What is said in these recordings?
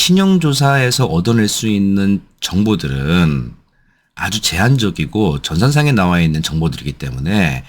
신용조사에서 얻어낼 수 있는 정보들은 아주 제한적이고 전산상에 나와 있는 정보들이기 때문에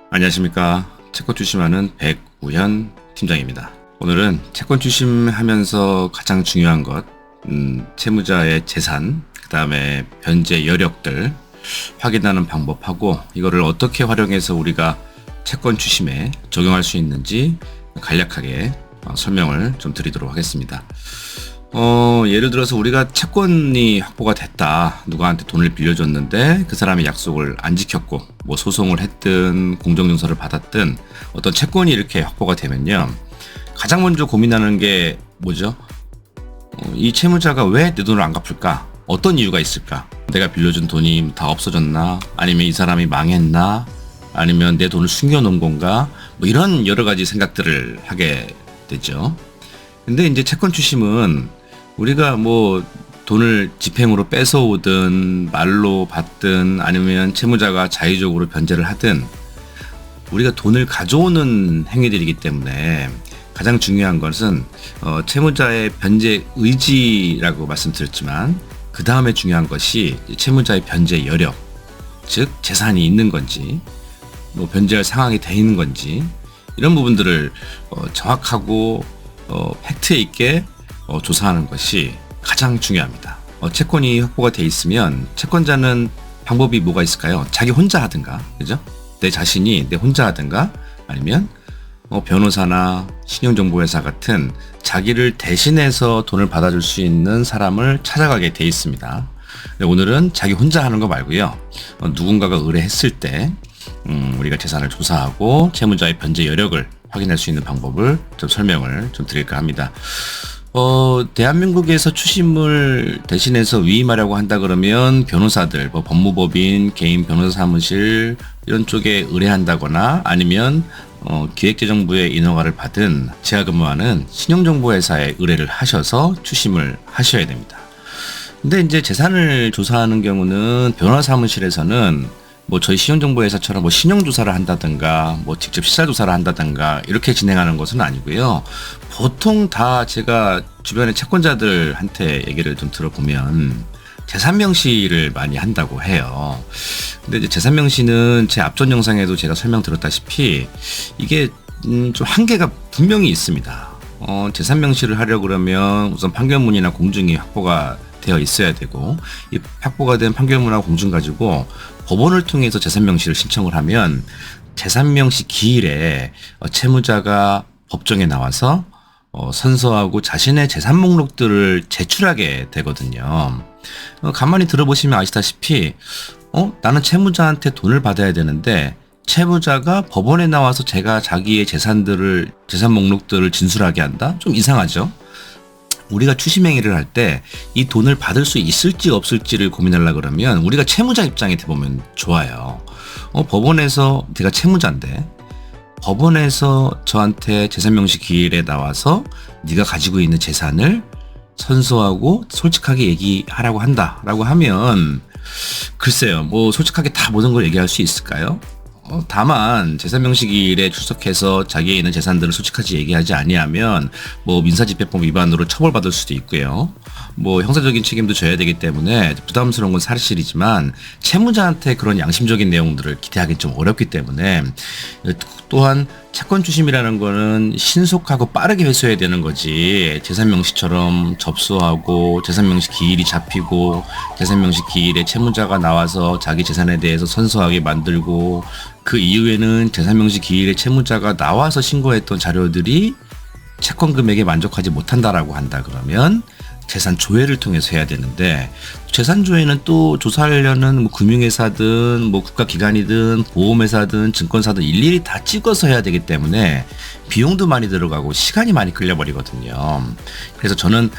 안녕하십니까. 채권 추심하는 백우현 팀장입니다. 오늘은 채권 추심하면서 가장 중요한 것, 채무자의 재산, 그 다음에 변제 여력들 확인하는 방법하고 이거를 어떻게 활용해서 우리가 채권 추심에 적용할 수 있는지 간략하게 설명을 좀 드리도록 하겠습니다. 예를 들어서 우리가 채권이 확보가 됐다. 누구한테 돈을 빌려줬는데 그 사람이 약속을 안 지켰고 뭐 소송을 했든 공정증서를 받았든 어떤 채권이 이렇게 확보가 되면요. 가장 먼저 고민하는 게 뭐죠? 이 채무자가 왜 내 돈을 안 갚을까? 어떤 이유가 있을까? 내가 빌려준 돈이 다 없어졌나? 아니면 이 사람이 망했나? 아니면 내 돈을 숨겨놓은 건가? 뭐 이런 여러 가지 생각들을 하게 되죠. 근데 이제 채권 추심은 우리가 뭐 돈을 집행으로 뺏어오든 말로 받든 아니면 채무자가 자의적으로 변제를 하든 우리가 돈을 가져오는 행위들이기 때문에 가장 중요한 것은 채무자의 변제 의지라고 말씀드렸지만 그 다음에 중요한 것이 채무자의 변제 여력, 즉 재산이 있는 건지 뭐 변제할 상황이 돼 있는 건지 이런 부분들을 정확하고 팩트 있게 조사하는 것이 가장 중요합니다. 채권이 확보가 돼 있으면 채권자는 방법이 뭐가 있을까요? 자기 혼자 하든가, 그죠? 내 자신이 내 혼자 하든가 아니면 변호사나 신용정보회사 같은 자기를 대신해서 돈을 받아줄 수 있는 사람을 찾아가게 돼 있습니다. 오늘은 자기 혼자 하는 거 말고요. 누군가가 의뢰했을 때 우리가 재산을 조사하고 채무자의 변제 여력을 확인할 수 있는 방법을 좀 설명을 좀 드릴까 합니다. 대한민국에서 추심을 대신해서 위임하려고 한다 그러면 변호사들, 뭐 법무법인, 개인 변호사 사무실 이런 쪽에 의뢰한다거나 아니면 기획재정부의 인허가를 받은 제가 근무하는 신용정보회사에 의뢰를 하셔서 추심을 하셔야 됩니다. 근데 이제 재산을 조사하는 경우는 변호사 사무실에서는 뭐 저희 신용정보회사처럼 뭐 신용조사를 한다든가 뭐 직접 시사조사를 한다든가 이렇게 진행하는 것은 아니고요. 보통 다 제가 주변의 채권자들한테 얘기를 좀 들어보면 재산명시를 많이 한다고 해요. 근데 이제 재산명시는 제 앞전 영상에도 제가 설명드렸다시피 이게 좀 한계가 분명히 있습니다. 재산명시를 하려고 그러면 우선 판결문이나 공증이 확보가 되어 있어야 되고 이 확보가 된 판결문하고 공증 가지고 법원을 통해서 재산명시를 신청을 하면 재산명시 기일에 채무자가 법정에 나와서 선서하고 자신의 재산 목록들을 제출하게 되거든요. 가만히 들어보시면 아시다시피 나는 채무자한테 돈을 받아야 되는데 채무자가 법원에 나와서 자기의 재산 목록들을 진술하게 한다? 좀 이상하죠? 우리가 추심행위를 할 때 이 돈을 받을 수 있을지 없을지를 고민하려고 그러면 우리가 채무자 입장에 대보면 좋아요. 법원에서 제가 채무자인데 법원에서 저한테 재산명시 기일에 나와서 네가 가지고 있는 재산을 선서하고 솔직하게 얘기하라고 한다라고 하면 글쎄요, 뭐 솔직하게 다 모든 걸 얘기할 수 있을까요? 다만 재산명시 기일에 출석해서 자기의 있는 재산들을 솔직하게 얘기하지 아니하면 뭐 민사집행법 위반으로 처벌받을 수도 있고요. 뭐 형사적인 책임도 져야 되기 때문에 부담스러운 건 사실이지만 채무자한테 그런 양심적인 내용들을 기대하기 좀 어렵기 때문에 또한 채권 추심이라는 거는 신속하고 빠르게 회수해야 되는 거지 재산명시처럼 접수하고 재산명시 기일이 잡히고 재산명시 기일에 채무자가 나와서 자기 재산에 대해서 선서하게 만들고 그 이후에는 재산명시 기일에 채무자가 나와서 신고했던 자료들이 채권 금액에 만족하지 못한다라고 한다 그러면 재산 조회를 통해서 해야 되는데 재산 조회는 또 조사하려는 뭐 금융회사든 뭐 국가기관이든 보험회사든 증권사든 일일이 다 찍어서 해야 되기 때문에 비용도 많이 들어가고 시간이 많이 끌려버리거든요. 그래서 저는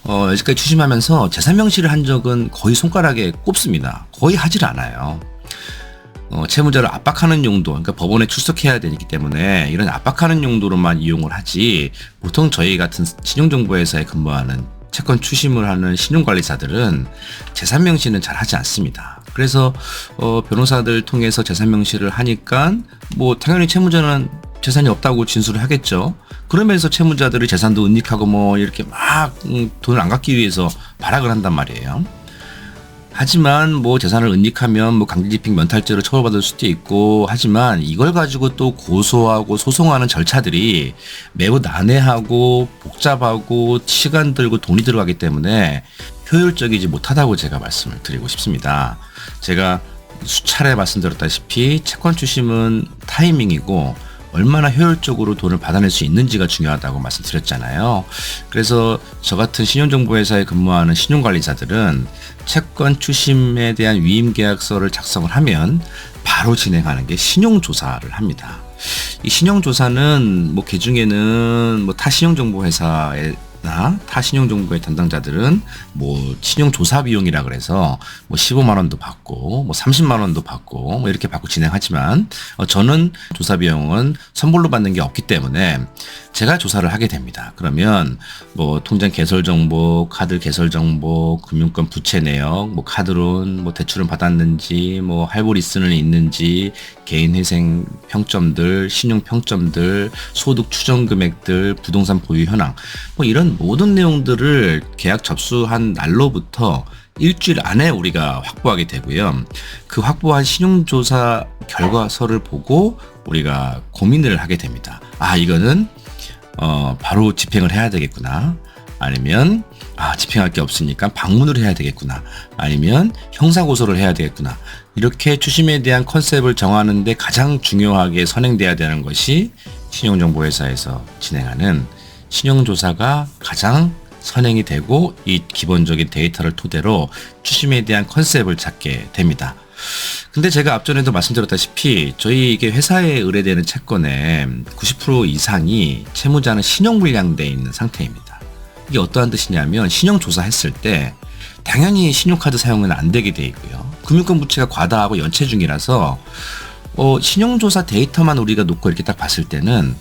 여기까지 추심하면서 재산명시를 한 적은 거의 손가락에 꼽습니다. 거의 하질 않아요. 채무자를 압박하는 용도, 그러니까 법원에 출석해야 되기 때문에 이런 압박하는 용도로만 이용을 하지 보통 저희 같은 신용정보회사에 근무하는 채권 추심을 하는 신용관리사들은 재산명시는 잘 하지 않습니다. 그래서 변호사들 통해서 재산 명시를 하니까 뭐 당연히 채무자는 재산이 없다고 진술을 하겠죠. 그러면서 채무자들의 재산도 은닉하고 뭐 이렇게 막 돈을 안 갚기 위해서 발악을 한단 말이에요. 하지만 뭐 재산을 은닉하면 뭐 강제집행 면탈죄로 처벌받을 수도 있고, 하지만 이걸 가지고 또 고소하고 소송하는 절차들이 매우 난해하고 복잡하고 시간 들고 돈이 들어가기 때문에 효율적이지 못하다고 제가 말씀을 드리고 싶습니다. 제가 수차례 말씀드렸다시피 채권 추심은 타이밍이고 얼마나 효율적으로 돈을 받아낼 수 있는지가 중요하다고 말씀드렸잖아요. 그래서 저 같은 신용정보회사에 근무하는 신용관리사들은 채권 추심에 대한 위임계약서를 작성을 하면 바로 진행하는 게 신용조사를 합니다. 이 신용조사는 뭐 개중에는 뭐 타 신용정보회사에 타 신용정보의 담당자들은 뭐 신용조사 비용이라 그래서 뭐 15만 원도 받고 뭐 30만 원도 받고 뭐 이렇게 받고 진행하지만 저는 조사 비용은 선불로 받는 게 없기 때문에 제가 조사를 하게 됩니다. 그러면 뭐 통장 개설 정보, 카드 개설 정보, 금융권 부채 내역, 뭐 카드론, 뭐 대출은 받았는지, 뭐 할부 리스는 있는지, 개인 회생 평점들, 신용 평점들, 소득 추정 금액들, 부동산 보유 현황, 뭐 이런 모든 내용들을 계약 접수한 날로부터 일주일 안에 우리가 확보하게 되고요. 그 확보한 신용조사 결과서를 보고 우리가 고민을 하게 됩니다. 아, 이거는 바로 집행을 해야 되겠구나. 아니면 집행할 게 없으니까 방문을 해야 되겠구나. 아니면 형사고소를 해야 되겠구나. 이렇게 추심에 대한 컨셉을 정하는데 가장 중요하게 선행돼야 되는 것이 신용정보회사에서 진행하는 신용조사가 가장 선행이 되고, 이 기본적인 데이터를 토대로 추심에 대한 컨셉을 찾게 됩니다. 근데 제가 앞전에도 말씀드렸다시피 저희 이게 회사에 의뢰되는 채권의 90% 이상이 채무자는 신용불량돼 있는 상태입니다. 이게 어떠한 뜻이냐면 신용조사했을 때 당연히 신용카드 사용은 안 되게 돼 있고요. 금융권 부채가 과다하고 연체 중이라서 신용조사 데이터만 우리가 놓고 이렇게 딱 봤을 때는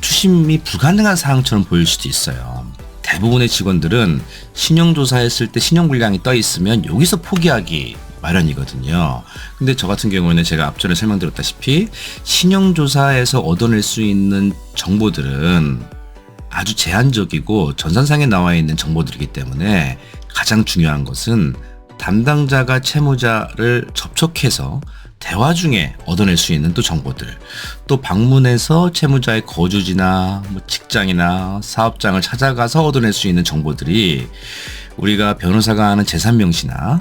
추심이 불가능한 사항처럼 보일 수도 있어요. 대부분의 직원들은 신용조사했을 때 신용불량이 떠 있으면 여기서 포기하기 마련이거든요. 근데 저 같은 경우에는 제가 앞전에 설명드렸다시피 신용조사에서 얻어낼 수 있는 정보들은 아주 제한적이고 전산상에 나와 있는 정보들이기 때문에 가장 중요한 것은 담당자가 채무자를 접촉해서 대화 중에 얻어낼 수 있는 또 정보들, 또 방문해서 채무자의 거주지나 뭐 직장이나 사업장을 찾아가서 얻어낼 수 있는 정보들이 우리가 변호사가 하는 재산명시나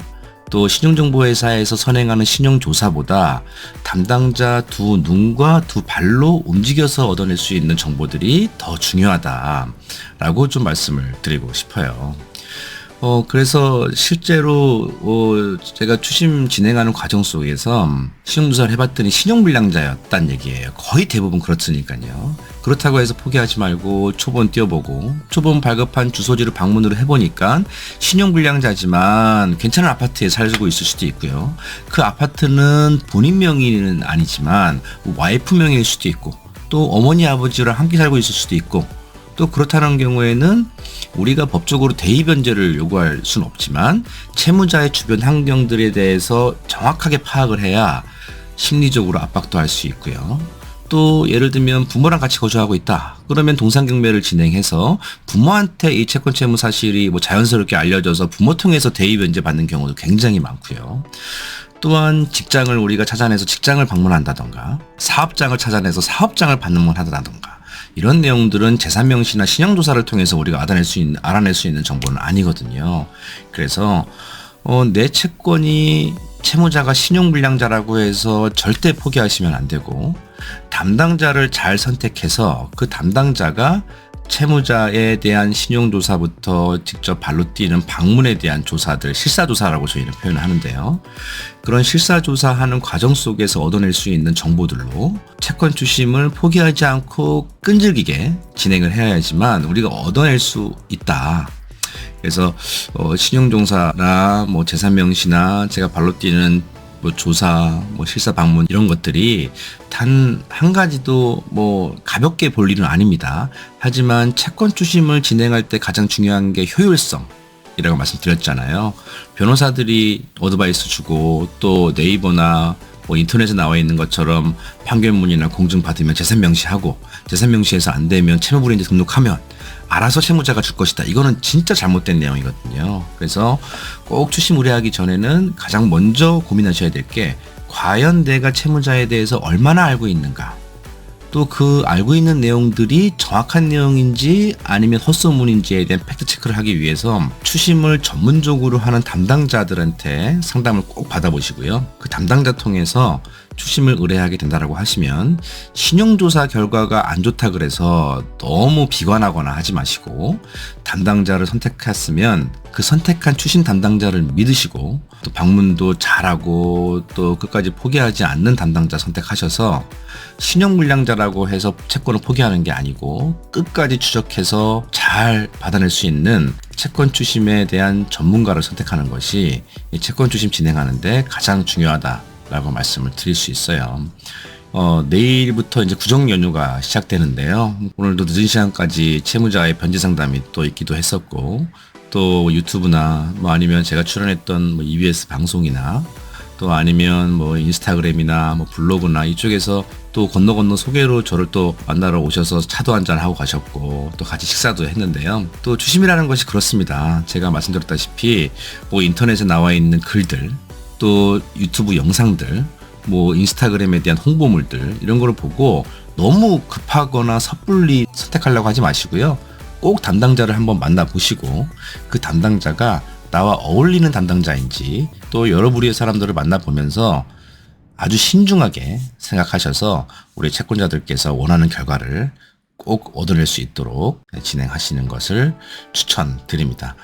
또 신용정보회사에서 선행하는 신용조사보다 담당자 두 눈과 두 발로 움직여서 얻어낼 수 있는 정보들이 더 중요하다라고 좀 말씀을 드리고 싶어요. 그래서 실제로 제가 추심 진행하는 과정 속에서 신용조사를 해봤더니 신용불량자였단 얘기예요. 거의 대부분 그렇으니까요. 그렇다고 해서 포기하지 말고 초본 띄워보고, 초본 발급한 주소지를 방문으로 해보니까 신용불량자지만 괜찮은 아파트에 살고 있을 수도 있고요. 그 아파트는 본인 명의는 아니지만 와이프 명의일 수도 있고, 또 어머니 아버지랑 함께 살고 있을 수도 있고, 또 그렇다는 경우에는 우리가 법적으로 대의 변제를 요구할 수는 없지만 채무자의 주변 환경들에 대해서 정확하게 파악을 해야 심리적으로 압박도 할 수 있고요. 또 예를 들면 부모랑 같이 거주하고 있다. 그러면 동상경매를 진행해서 부모한테 이 채권 채무 사실이 뭐 자연스럽게 알려져서 부모 통해서 대의 변제 받는 경우도 굉장히 많고요. 또한 직장을 우리가 찾아내서 직장을 방문한다던가, 사업장을 찾아내서 사업장을 방문한다던가, 이런 내용들은 재산명시나 신용조사를 통해서 우리가 알아낼 수 있는 정보는 아니거든요. 그래서 내 채권이 채무자가 신용불량자라고 해서 절대 포기하시면 안 되고, 담당자를 잘 선택해서 그 담당자가 채무자에 대한 신용조사부터 직접 발로 뛰는 방문에 대한 조사들, 실사조사라고 저희는 표현을 하는데요. 그런 실사조사하는 과정 속에서 얻어낼 수 있는 정보들로 채권 추심을 포기하지 않고 끈질기게 진행을 해야지만 우리가 얻어낼 수 있다. 그래서 신용조사나 뭐 재산명시나 제가 발로 뛰는 뭐 조사, 뭐 실사 방문 이런 것들이 단 한 가지도 뭐 가볍게 볼 일은 아닙니다. 하지만 채권 추심을 진행할 때 가장 중요한 게 효율성, 이라고 말씀드렸잖아요. 변호사들이 어드바이스 주고 또 네이버나 뭐 인터넷에 나와 있는 것처럼 판결문이나 공증 받으면 재산 명시하고 재산 명시해서 안 되면 채무불이인지 등록하면 알아서 채무자가 줄 것이다. 이거는 진짜 잘못된 내용이거든요. 그래서 꼭 추심 의뢰하기 전에는 가장 먼저 고민하셔야 될 게 과연 내가 채무자에 대해서 얼마나 알고 있는가, 또 그 알고 있는 내용들이 정확한 내용인지 아니면 헛소문인지에 대한 팩트체크를 하기 위해서 추심을 전문적으로 하는 담당자들한테 상담을 꼭 받아보시고요. 그 담당자 통해서 추심을 의뢰하게 된다라고 하시면 신용조사 결과가 안 좋다 그래서 너무 비관하거나 하지 마시고, 담당자를 선택했으면 그 선택한 추심 담당자를 믿으시고 또 방문도 잘하고 또 끝까지 포기하지 않는 담당자 선택하셔서, 신용불량자라고 해서 채권을 포기하는 게 아니고 끝까지 추적해서 잘 받아낼 수 있는 채권 추심에 대한 전문가를 선택하는 것이 이 채권 추심 진행하는데 가장 중요하다라고 말씀을 드릴 수 있어요. 내일부터 이제 구정 연휴가 시작되는데요. 오늘도 늦은 시간까지 채무자의 변제 상담이 또 있기도 했었고, 또 유튜브나 뭐 아니면 제가 출연했던 뭐 EBS 방송이나 또 아니면 뭐 인스타그램이나 뭐 블로그나 이쪽에서 또 건너 소개로 저를 또 만나러 오셔서 차도 한잔 하고 가셨고 또 같이 식사도 했는데요. 또 추심이라는 것이 그렇습니다. 제가 말씀드렸다시피 뭐 인터넷에 나와 있는 글들, 또 유튜브 영상들, 뭐 인스타그램에 대한 홍보물들, 이런 거를 보고 너무 급하거나 섣불리 선택하려고 하지 마시고요. 꼭 담당자를 한번 만나보시고 그 담당자가 나와 어울리는 담당자인지 또 여러 부류의 사람들을 만나보면서 아주 신중하게 생각하셔서 우리 채권자들께서 원하는 결과를 꼭 얻어낼 수 있도록 진행하시는 것을 추천드립니다.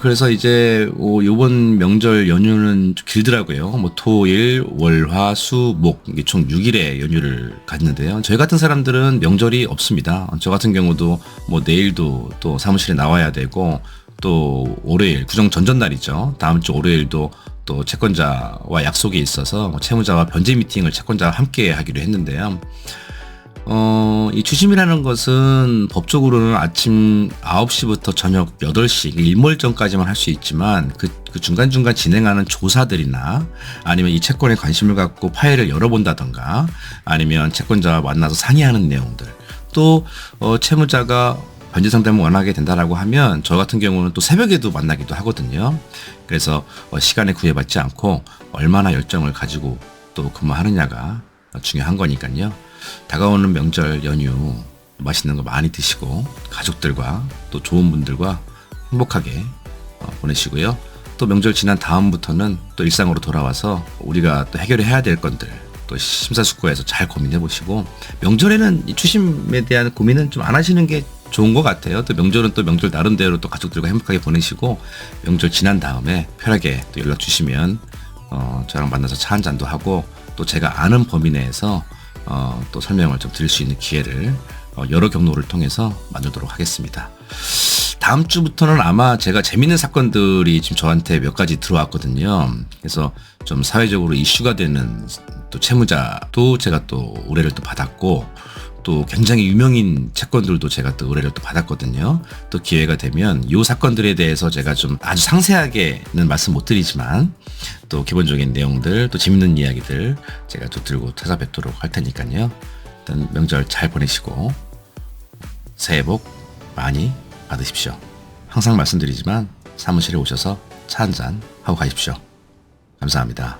그래서 이제 요번 명절 연휴는 좀 길더라고요. 뭐 토일, 월, 화, 수, 목, 이게 총 6일의 연휴를 갖는데요. 저희 같은 사람들은 명절이 없습니다. 저 같은 경우도 뭐 내일도 또 사무실에 나와야 되고, 또 월요일 구정 전전날이죠. 다음 주 월요일도 또 채권자와 약속이 있어서 채무자와 변제 미팅을 채권자와 함께 하기로 했는데요. 이 추심이라는 것은 법적으로는 아침 9시부터 저녁 8시 일몰전까지만 할 수 있지만 그 중간중간 진행하는 조사들이나 아니면 이 채권에 관심을 갖고 파일을 열어본다던가 아니면 채권자와 만나서 상의하는 내용들, 또 채무자가 변제 상담을 원하게 된다라고 하면 저 같은 경우는 또 새벽에도 만나기도 하거든요. 그래서 시간에 구애받지 않고 얼마나 열정을 가지고 또 근무하느냐가 중요한 거니까요. 다가오는 명절 연휴 맛있는 거 많이 드시고 가족들과 또 좋은 분들과 행복하게 보내시고요. 또 명절 지난 다음부터는 또 일상으로 돌아와서 우리가 또 해결해야 될 건들 또 심사숙고해서 잘 고민해 보시고, 명절에는 이 추심에 대한 고민은 좀 안 하시는 게 좋은 것 같아요. 또 명절은 또 명절 나름대로 또 가족들과 행복하게 보내시고, 명절 지난 다음에 편하게 또 연락 주시면 저랑 만나서 차 한 잔도 하고 또 제가 아는 범위 내에서 또 설명을 좀 드릴 수 있는 기회를 여러 경로를 통해서 만들도록 하겠습니다. 다음 주부터는 아마 제가 재밌는 사건들이 지금 저한테 몇 가지 들어왔거든요. 그래서 좀 사회적으로 이슈가 되는 또 채무자도 제가 또 의뢰를 또 받았고, 또 굉장히 유명인 채권들도 제가 또 의뢰를 또 받았거든요. 또 기회가 되면 이 사건들에 대해서 제가 좀 아주 상세하게는 말씀 못 드리지만 또 기본적인 내용들, 또 재밌는 이야기들 제가 또 들고 찾아뵙도록 할 테니까요. 일단 명절 잘 보내시고 새해 복 많이 받으십시오. 항상 말씀드리지만 사무실에 오셔서 차 한잔 하고 가십시오. 감사합니다.